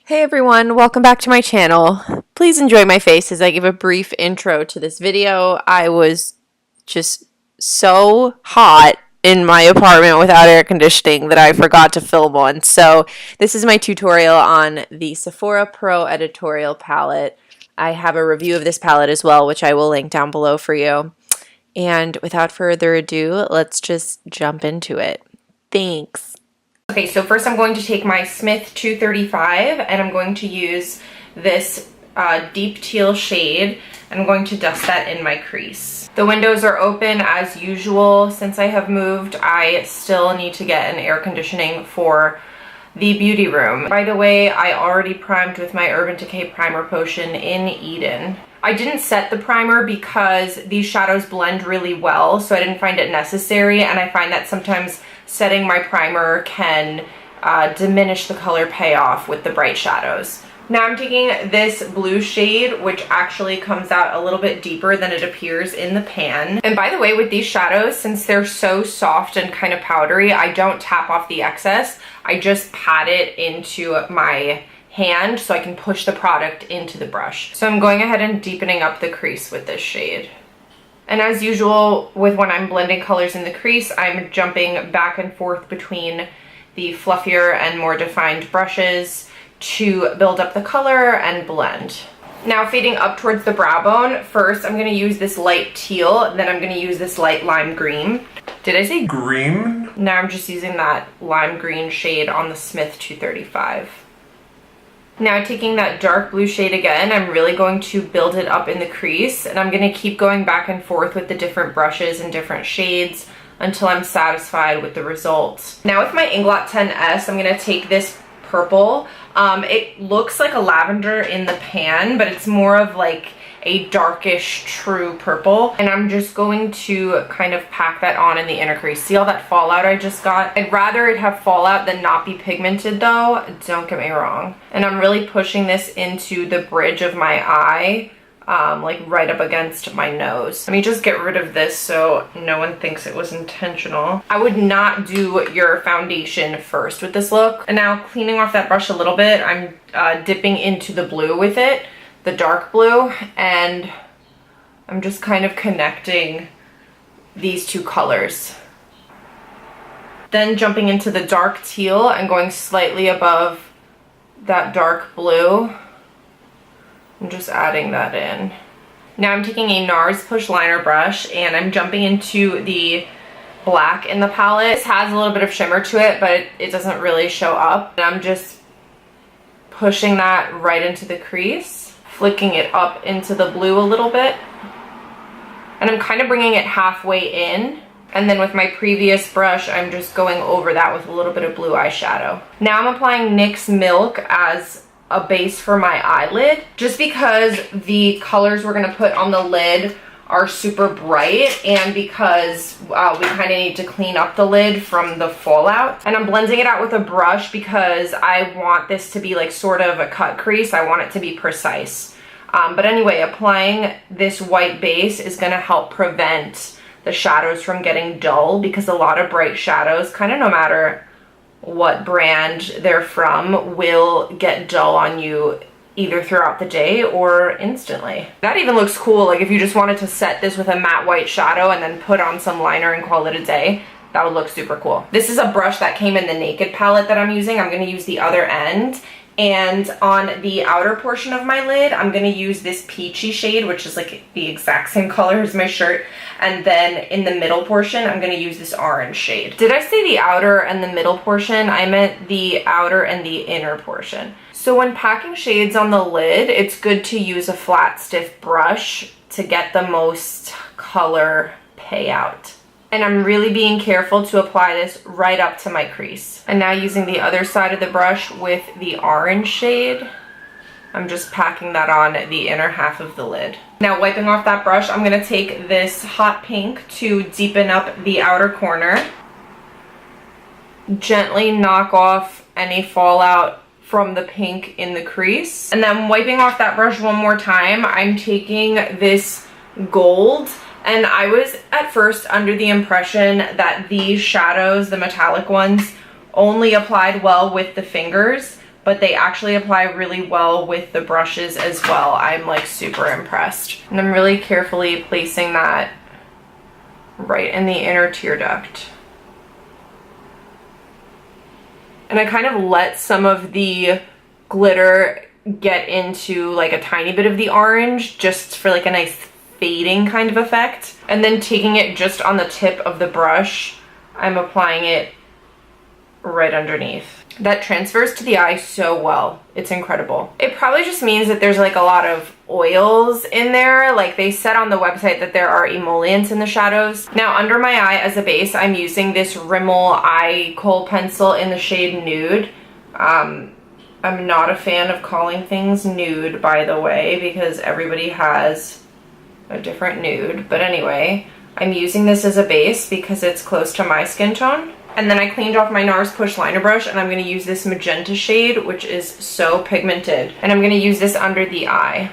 Hey everyone, welcome back to my channel. Please enjoy my face as I give a brief intro to this video. I was just so hot in my apartment without air conditioning that I forgot to film one. So this is my tutorial on the Sephora Pro Editorial palette. I have a review of this palette as well, which I will link down below for you. And without further ado, let's just jump into it. Thanks. Okay, so first I'm going to take my Smith 235 and I'm going to use this deep teal shade. I'm going to dust that in my crease. The windows are open as usual. Since I have moved, I still need to get an air conditioning for the beauty room. By the way, I already primed with my Urban Decay primer potion in Eden. I didn't set the primer because these shadows blend really well, so I didn't find it necessary, and I find that sometimes setting my primer can diminish the color payoff with the bright shadows. Now I'm taking this blue shade, which actually comes out a little bit deeper than it appears in the pan. And by the way, with these shadows, since they're so soft and kind of powdery, I don't tap off the excess. I just pat it into my hand so I can push the product into the brush. So I'm going ahead and deepening up the crease with this shade. And as usual, with when I'm blending colors in the crease, I'm jumping back and forth between the fluffier and more defined brushes to build up the color and blend. Now fading up towards the brow bone, first I'm going to use this light teal, then I'm going to use this light lime green. Did I say green? Now I'm just using that lime green shade on the Smith 235. Now taking that dark blue shade again, I'm really going to build it up in the crease, and I'm going to keep going back and forth with the different brushes and different shades until I'm satisfied with the results. Now with my Inglot 10S, I'm going to take this purple. It looks like a lavender in the pan, but it's more of like a darkish true purple, and I'm just going to kind of pack that on in the inner crease. See all that fallout I just got? I'd rather it have fallout than not be pigmented though, don't get me wrong. And I'm really pushing this into the bridge of my eye, like right up against my nose. Let me just get rid of this so no one thinks it was intentional. I would not do your foundation first with this look. And now cleaning off that brush a little bit, I'm dipping into the blue with it, the dark blue, and I'm just kind of connecting these two colors. Then jumping into the dark teal and going slightly above that dark blue. I'm just adding that in. Now I'm taking a NARS Push Liner brush and I'm jumping into the black in the palette. This has a little bit of shimmer to it, but it doesn't really show up. And I'm just pushing that right into the crease, flicking it up into the blue a little bit. And I'm kind of bringing it halfway in. And then with my previous brush, I'm just going over that with a little bit of blue eyeshadow. Now I'm applying NYX Milk as a base for my eyelid, just because the colors we're gonna put on the lid are super bright, and because we kind of need to clean up the lid from the fallout. And I'm blending it out with a brush because I want this to be like sort of a cut crease. I want it to be precise. But anyway, applying this white base is gonna help prevent the shadows from getting dull, because a lot of bright shadows, kind of no matter what brand they're from, will get dull on you either throughout the day or instantly. That even looks cool, like if you just wanted to set this with a matte white shadow and then put on some liner and call it a day, that would look super cool. This is a brush that came in the Naked palette that I'm using. I'm gonna use the other end, and on the outer portion of my lid, I'm gonna use this peachy shade, which is like the exact same color as my shirt. And then in the middle portion, I'm gonna use this orange shade. Did I say the outer and the middle portion? I meant the outer and the inner portion. So when packing shades on the lid, it's good to use a flat, stiff brush to get the most color payout. And I'm really being careful to apply this right up to my crease. And now using the other side of the brush with the orange shade, I'm just packing that on the inner half of the lid. Now wiping off that brush, I'm gonna take this hot pink to deepen up the outer corner. Gently knock off any fallout from the pink in the crease. And then wiping off that brush one more time, I'm taking this gold, and I was at first under the impression that these shadows, the metallic ones, only applied well with the fingers, but they actually apply really well with the brushes as well. I'm like super impressed. And I'm really carefully placing that right in the inner tear duct. And I kind of let some of the glitter get into like a tiny bit of the orange just for like a nice fading kind of effect. And then taking it just on the tip of the brush, I'm applying it right underneath. That transfers to the eye so well. It's incredible. It probably just means that there's like a lot of oils in there. Like they said on the website that there are emollients in the shadows. Now under my eye as a base, I'm using this Rimmel eye kohl pencil in the shade Nude. I'm not a fan of calling things nude, by the way, because everybody has a different nude. But anyway, I'm using this as a base because it's close to my skin tone. And then I cleaned off my NARS Push Liner Brush, and I'm going to use this magenta shade, which is so pigmented. And I'm going to use this under the eye.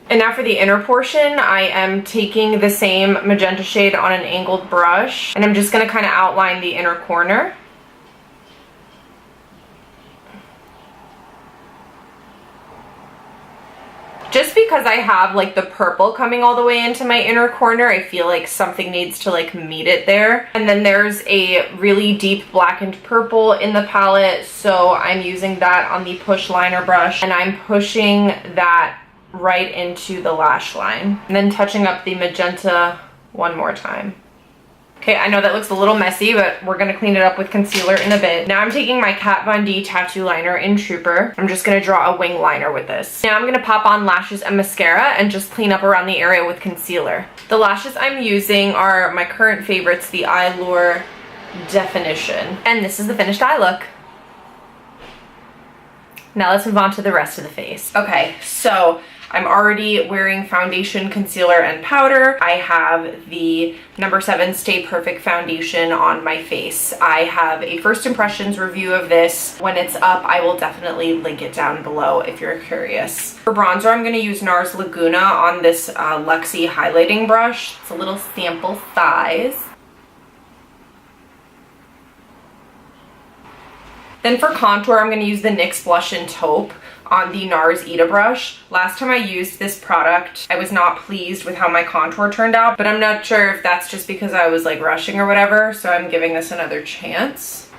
And now for the inner portion, I am taking the same magenta shade on an angled brush, and I'm just going to kind of outline the inner corner. Just because I have like the purple coming all the way into my inner corner, I feel like something needs to like meet it there. And then there's a really deep blackened purple in the palette, so I'm using that on the Push Liner brush, and I'm pushing that right into the lash line. And then touching up the magenta one more time. Okay, I know that looks a little messy, but we're gonna clean it up with concealer in a bit. Now I'm taking my Kat Von D tattoo liner in Trooper. I'm just gonna draw a wing liner with this. Now I'm gonna pop on lashes and mascara and just clean up around the area with concealer. The lashes I'm using are my current favorites, the Eyelure Definition. And this is the finished eye look. Now let's move on to the rest of the face. Okay, so I'm already wearing foundation, concealer, and powder. I have the No. 7 Stay Perfect foundation on my face. I have a first impressions review of this. When it's up, I will definitely link it down below if you're curious. For bronzer, I'm going to use NARS Laguna on this Luxie highlighting brush. It's a little sample size. Then for contour, I'm going to use the NYX Blush Taupe on the NARS Ita brush. Last time I used this product, I was not pleased with how my contour turned out, but I'm not sure if that's just because I was like rushing or whatever, so I'm giving this another chance.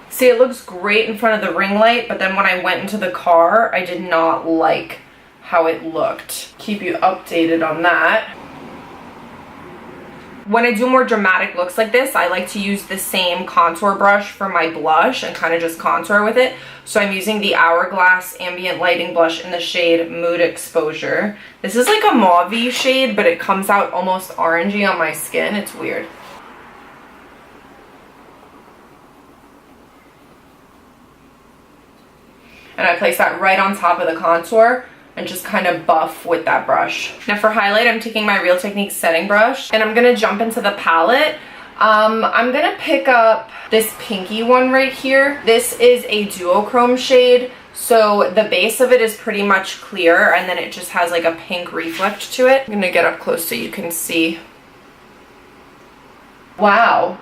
See, it looks great in front of the ring light, but then when I went into the car, I did not like how it looked. Keep you updated on that. When I do more dramatic looks like this, I like to use the same contour brush for my blush and kind of just contour with it. So I'm using the Hourglass Ambient Lighting Blush in the shade Mood Exposure. This is like a mauve-y shade, but it comes out almost orangey on my skin. It's weird. And I place that right on top of the contour and just kind of buff with that brush. Now for highlight, I'm taking my Real Techniques setting brush and I'm gonna jump into the palette. I'm gonna pick up this pinky one right here. This is a duochrome shade, so the base of it is pretty much clear and then it just has like a pink reflect to it. I'm gonna get up close so you can see. Wow,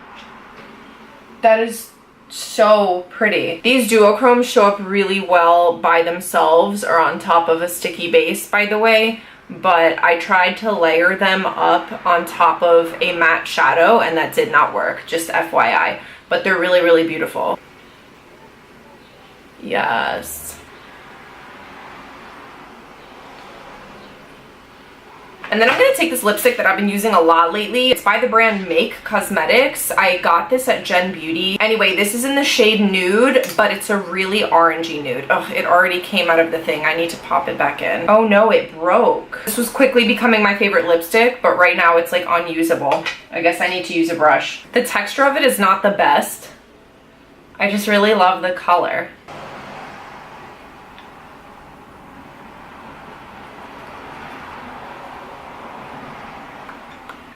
that is so pretty. These duochromes show up really well by themselves or on top of a sticky base, by the way, but I tried to layer them up on top of a matte shadow and that did not work, just FYI, but they're really, really beautiful. Yes. And then I'm going to take this lipstick that I've been using a lot lately. It's by the brand Make Cosmetics. I got this at Gen Beauty. Anyway, this is in the shade Nude, but it's a really orangey nude. Oh, it already came out of the thing. I need to pop it back in. Oh no, it broke. This was quickly becoming my favorite lipstick, but right now it's like unusable. I guess I need to use a brush. The texture of it is not the best. I just really love the color.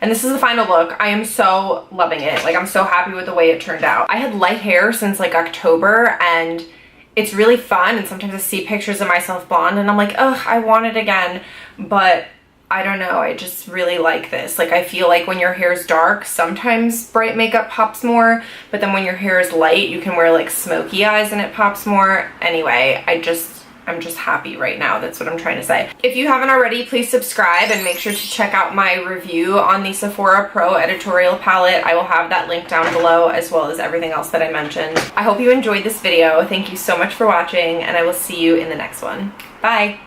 And this is the final look. I am so loving it. Like, I'm so happy with the way it turned out. I had light hair since like October and it's really fun. And sometimes I see pictures of myself blonde and I'm like, ugh, I want it again. But I don't know, I just really like this. Like, I feel like when your hair is dark, sometimes bright makeup pops more, but then when your hair is light, you can wear like smoky eyes and it pops more. Anyway, I'm just happy right now. That's what I'm trying to say. If you haven't already, please subscribe and make sure to check out my review on the Sephora Pro Editorial palette. I will have that link down below, as well as everything else that I mentioned. I hope you enjoyed this video. Thank you so much for watching, and I will see you in the next one. Bye!